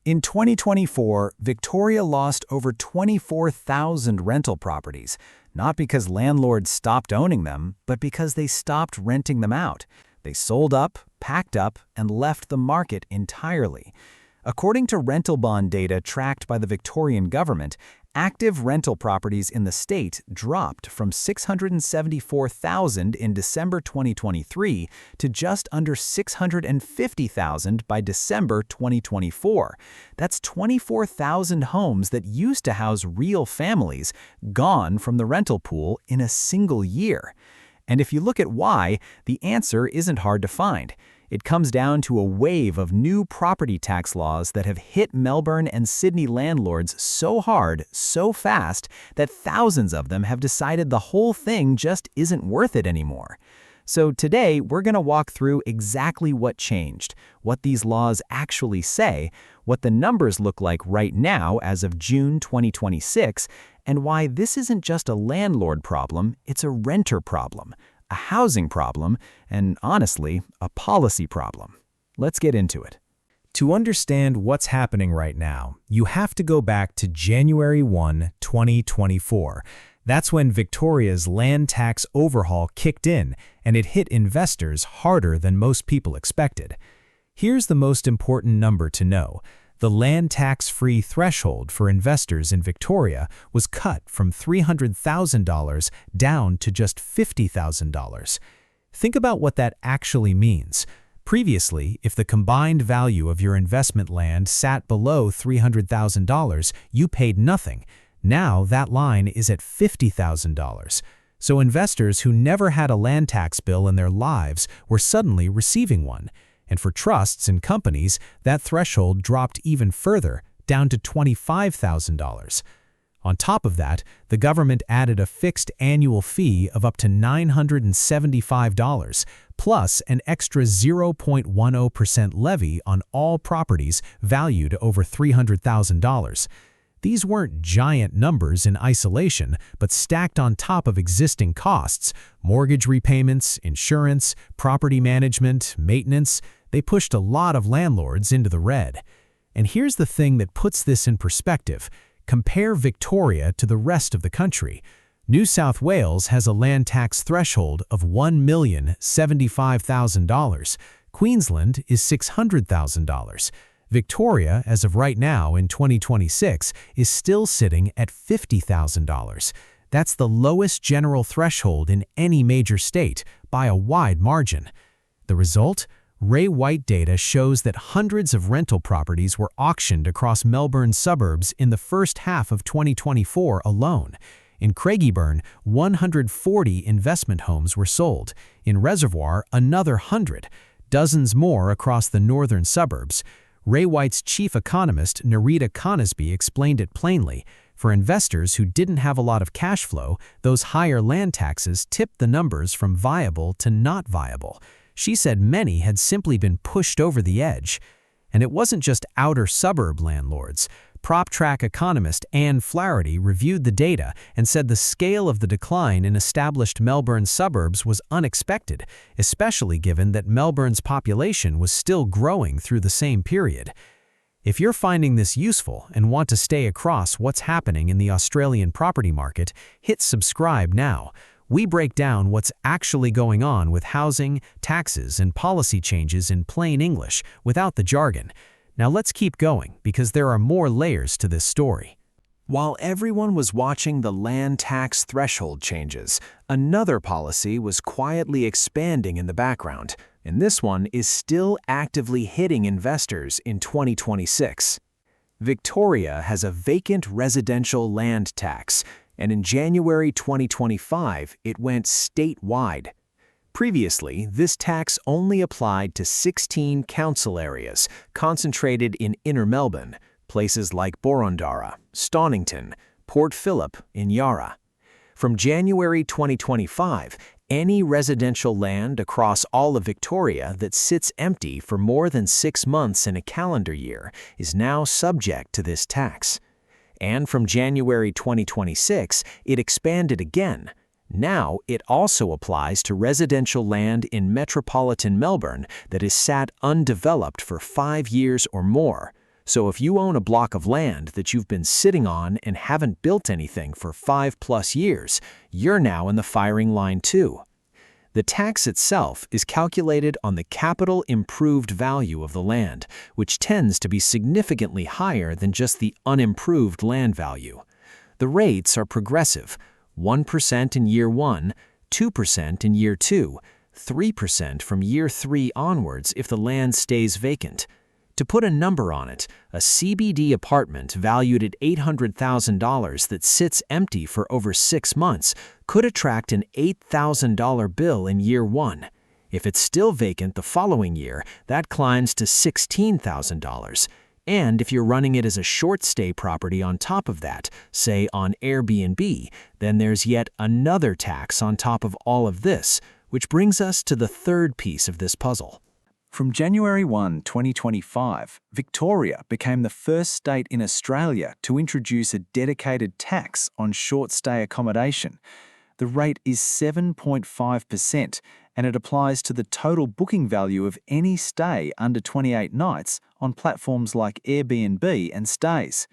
In 2024, Victoria lost over 24,000 rental properties, not because landlords stopped owning them, but because they stopped renting them out. They sold up, packed up, and left the market entirely. According to rental bond data tracked by the Victorian government, active rental properties in the state dropped from 674,000 in December 2023 to just under 650,000 by December 2024. That's 24,000 homes that used to house real families gone from the rental pool in a single year. And if you look at why, the answer isn't hard to find. It comes down to a wave of new property tax laws that have hit Melbourne and Sydney landlords so hard, so fast, that thousands of them have decided the whole thing just isn't worth it anymore. So today, we're going to walk through exactly what changed, what these laws actually say, what the numbers look like right now as of June 2026, and why this isn't just a landlord problem, it's a renter problem, a housing problem, and honestly, a policy problem. Let's get into it. To understand what's happening right now, you have to go back to January 1, 2024. That's when Victoria's land tax overhaul kicked in, and it hit investors harder than most people expected. Here's the most important number to know. The land tax-free threshold for investors in Victoria was cut from $300,000 down to just $50,000. Think about what that actually means. Previously, if the combined value of your investment land sat below $300,000, you paid nothing. Now that line is at $50,000. So investors who never had a land tax bill in their lives were suddenly receiving one. And for trusts and companies, that threshold dropped even further, down to $25,000. On top of that, the government added a fixed annual fee of up to $975, plus an extra 0.10% levy on all properties valued over $300,000. These weren't giant numbers in isolation, but stacked on top of existing costs, mortgage repayments, insurance, property management, maintenance. They pushed a lot of landlords into the red. And here's the thing that puts this in perspective. Compare Victoria to the rest of the country. New South Wales has a land tax threshold of $1,075,000. Queensland is $600,000. Victoria, as of right now in 2026, is still sitting at $50,000. That's the lowest general threshold in any major state by a wide margin. The result? Ray White data shows that hundreds of rental properties were auctioned across Melbourne suburbs in the first half of 2024 alone. In Craigieburn, 140 investment homes were sold. In Reservoir, another 100. Dozens more across the northern suburbs. Ray White's chief economist, Nerita Conisbee, explained it plainly. For investors who didn't have a lot of cash flow, those higher land taxes tipped the numbers from viable to not viable. She said many had simply been pushed over the edge. And it wasn't just outer suburb landlords. PropTrack economist Anne Flaherty reviewed the data and said the scale of the decline in established Melbourne suburbs was unexpected, especially given that Melbourne's population was still growing through the same period. If you're finding this useful and want to stay across what's happening in the Australian property market, hit subscribe now. We break down what's actually going on with housing, taxes, and policy changes in plain English without the jargon. Now let's keep going because there are more layers to this story. While everyone was watching the land tax threshold changes, another policy was quietly expanding in the background, and this one is still actively hitting investors in 2026. Victoria has a vacant residential land tax, and in January 2025, it went statewide. Previously, this tax only applied to 16 council areas concentrated in inner Melbourne, places like Boroondara, Stonington, Port Phillip, and Yarra. From January 2025, any residential land across all of Victoria that sits empty for more than 6 months in a calendar year is now subject to this tax. And from January 2026, it expanded again. Now it also applies to residential land in metropolitan Melbourne that is sat undeveloped for 5 years or more. So if you own a block of land that you've been sitting on and haven't built anything for 5+ years, you're now in the firing line too. The tax itself is calculated on the capital improved value of the land, which tends to be significantly higher than just the unimproved land value. The rates are progressive: 1% in year 1, 2% in year 2, 3% from year 3 onwards if the land stays vacant. To put a number on it, a CBD apartment valued at $800,000 that sits empty for over 6 months could attract an $8,000 bill in year 1. If it's still vacant the following year, that climbs to $16,000. And if you're running it as a short-stay property on top of that, say on Airbnb, then there's yet another tax on top of all of this, which brings us to the third piece of this puzzle. From January 1, 2025, Victoria became the first state in Australia to introduce a dedicated tax on short-stay accommodation. The rate is 7.5%, and it applies to the total booking value of any stay under 28 nights on platforms like Airbnb and Stays.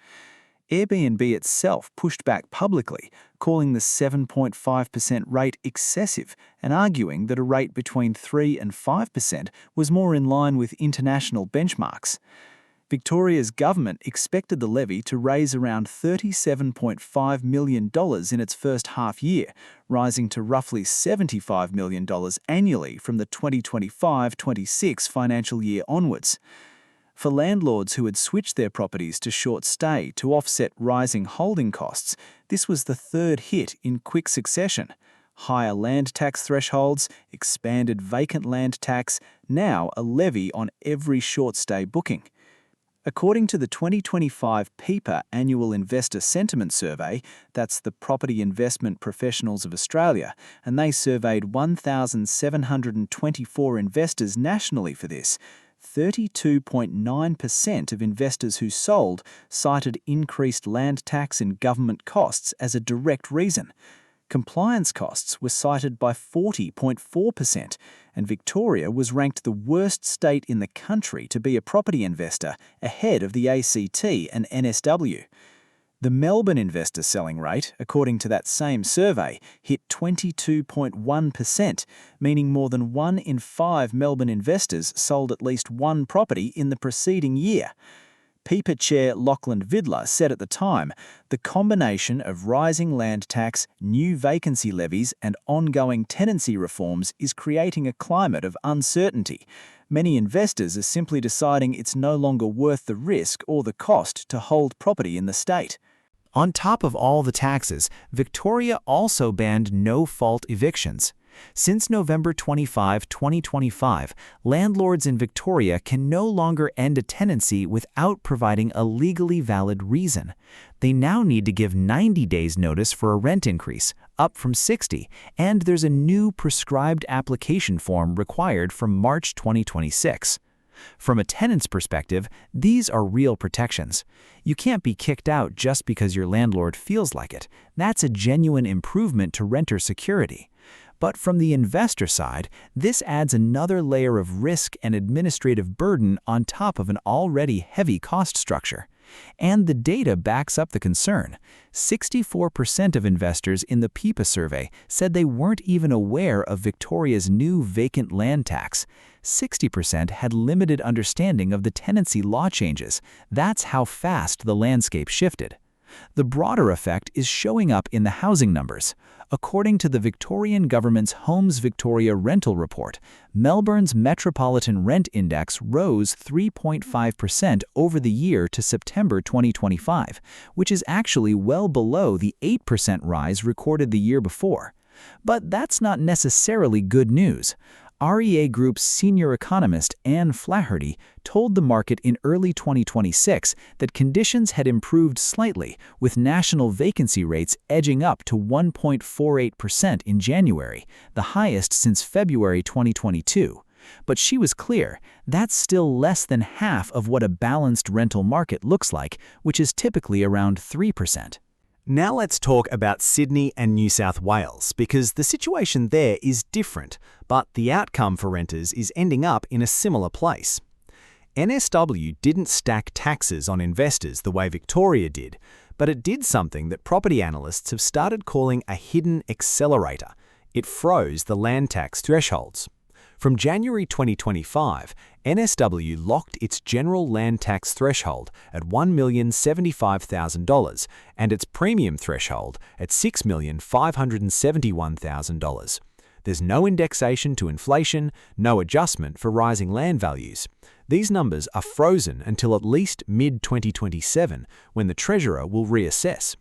Airbnb itself pushed back publicly, calling the 7.5% rate excessive and arguing that a rate between 3 and 5% was more in line with international benchmarks. Victoria's government expected the levy to raise around $37.5 million in its first half year, rising to roughly $75 million annually from the 2025-26 financial year onwards. For landlords who had switched their properties to short stay to offset rising holding costs, this was the third hit in quick succession. Higher land tax thresholds, expanded vacant land tax, now a levy on every short stay booking. According to the 2025 PIPA Annual Investor Sentiment Survey, that's the Property Investment Professionals of Australia, and they surveyed 1,724 investors nationally for this. 32.9% of investors who sold cited increased land tax and government costs as a direct reason. Compliance costs were cited by 40.4%, and Victoria was ranked the worst state in the country to be a property investor, ahead of the ACT and NSW. The Melbourne investor selling rate, according to that same survey, hit 22.1%, meaning more than 1 in 5 Melbourne investors sold at least one property in the preceding year. PIPA Chair Lachlan Vidler said at the time, the combination of rising land tax, new vacancy levies, and ongoing tenancy reforms is creating a climate of uncertainty. Many investors are simply deciding it's no longer worth the risk or the cost to hold property in the state. On top of all the taxes, Victoria also banned no-fault evictions. Since November 25, 2025, landlords in Victoria can no longer end a tenancy without providing a legally valid reason. They now need to give 90 days notice for a rent increase, up from 60, and there's a new prescribed application form required from March 2026. From a tenant's perspective, these are real protections. You can't be kicked out just because your landlord feels like it. That's a genuine improvement to renter security. But from the investor side, this adds another layer of risk and administrative burden on top of an already heavy cost structure. And the data backs up the concern. 64% of investors in the PIPA survey said they weren't even aware of Victoria's new vacant land tax. 60% had limited understanding of the tenancy law changes. That's how fast the landscape shifted. The broader effect is showing up in the housing numbers. According to the Victorian Government's Homes Victoria Rental Report, Melbourne's Metropolitan Rent Index rose 3.5% over the year to September 2025, which is actually well below the 8% rise recorded the year before. But that's not necessarily good news. REA Group's senior economist Anne Flaherty told the market in early 2026 that conditions had improved slightly, with national vacancy rates edging up to 1.48% in January, the highest since February 2022. But she was clear, that's still less than half of what a balanced rental market looks like, which is typically around 3%. Now let's talk about Sydney and New South Wales, because the situation there is different, but the outcome for renters is ending up in a similar place. NSW didn't stack taxes on investors the way Victoria did, but it did something that property analysts have started calling a hidden accelerator. It froze the land tax thresholds. From January 2025, NSW locked its general land tax threshold at $1,075,000 and its premium threshold at $6,571,000. There's no indexation to inflation, no adjustment for rising land values. These numbers are frozen until at least mid-2027, when the Treasurer will reassess.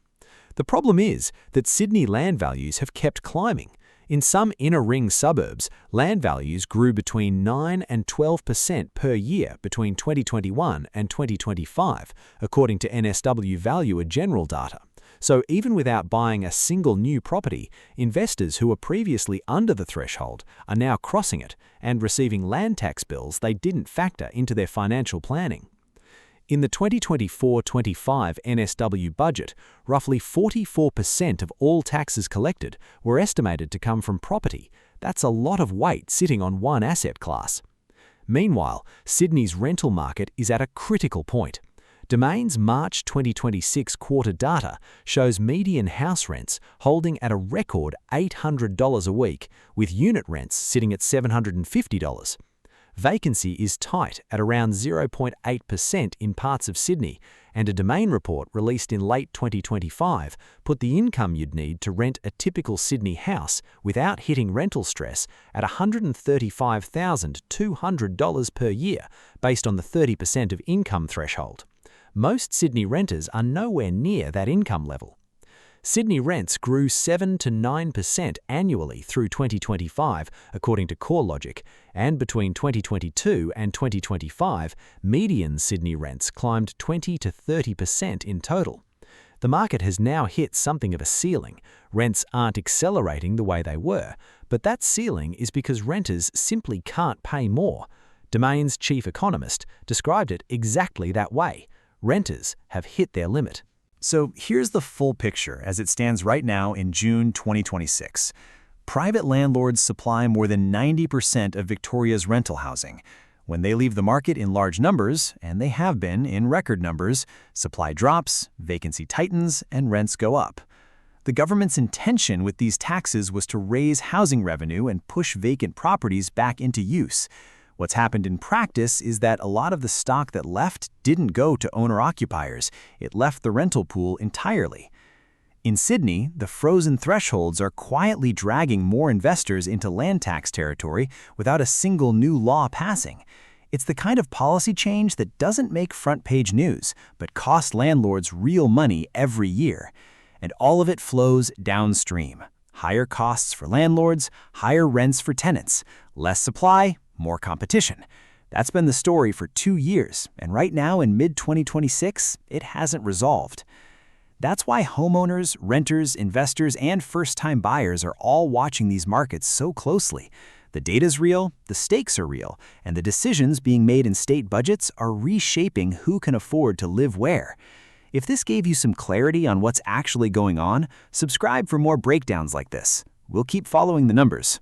The problem is that Sydney land values have kept climbing. In some inner-ring suburbs, land values grew between 9 and 12% per year between 2021 and 2025, according to NSW Valuer General data. So even without buying a single new property, investors who were previously under the threshold are now crossing it and receiving land tax bills they didn't factor into their financial planning. In the 2024-25 NSW budget, roughly 44% of all taxes collected were estimated to come from property. That's a lot of weight sitting on one asset class. Meanwhile, Sydney's rental market is at a critical point. Domain's March 2026 quarter data shows median house rents holding at a record $800 a week, with unit rents sitting at $750. Vacancy is tight at around 0.8% in parts of Sydney, and a Domain report released in late 2025 put the income you'd need to rent a typical Sydney house without hitting rental stress at $135,200 per year, based on the 30% of income threshold. Most Sydney renters are nowhere near that income level. Sydney rents grew 7 to 9% annually through 2025, according to CoreLogic, and between 2022 and 2025, median Sydney rents climbed 20 to 30% in total. The market has now hit something of a ceiling. Rents aren't accelerating the way they were, but that ceiling is because renters simply can't pay more. Domain's chief economist described it exactly that way. Renters have hit their limit. So here's the full picture as it stands right now in June 2026. Private landlords supply more than 90% of Victoria's rental housing. When they leave the market in large numbers, and they have been in record numbers, supply drops, vacancy tightens, and rents go up. The government's intention with these taxes was to raise housing revenue and push vacant properties back into use. What's happened in practice is that a lot of the stock that left didn't go to owner-occupiers. It left the rental pool entirely. In Sydney, the frozen thresholds are quietly dragging more investors into land tax territory without a single new law passing. It's the kind of policy change that doesn't make front-page news, but costs landlords real money every year. And all of it flows downstream. Higher costs for landlords, higher rents for tenants, less supply, more competition. That's been the story for 2 years, and right now in mid-2026, it hasn't resolved. That's why homeowners, renters, investors, and first-time buyers are all watching these markets so closely. The data's real, the stakes are real, and the decisions being made in state budgets are reshaping who can afford to live where. If this gave you some clarity on what's actually going on, subscribe for more breakdowns like this. We'll keep following the numbers.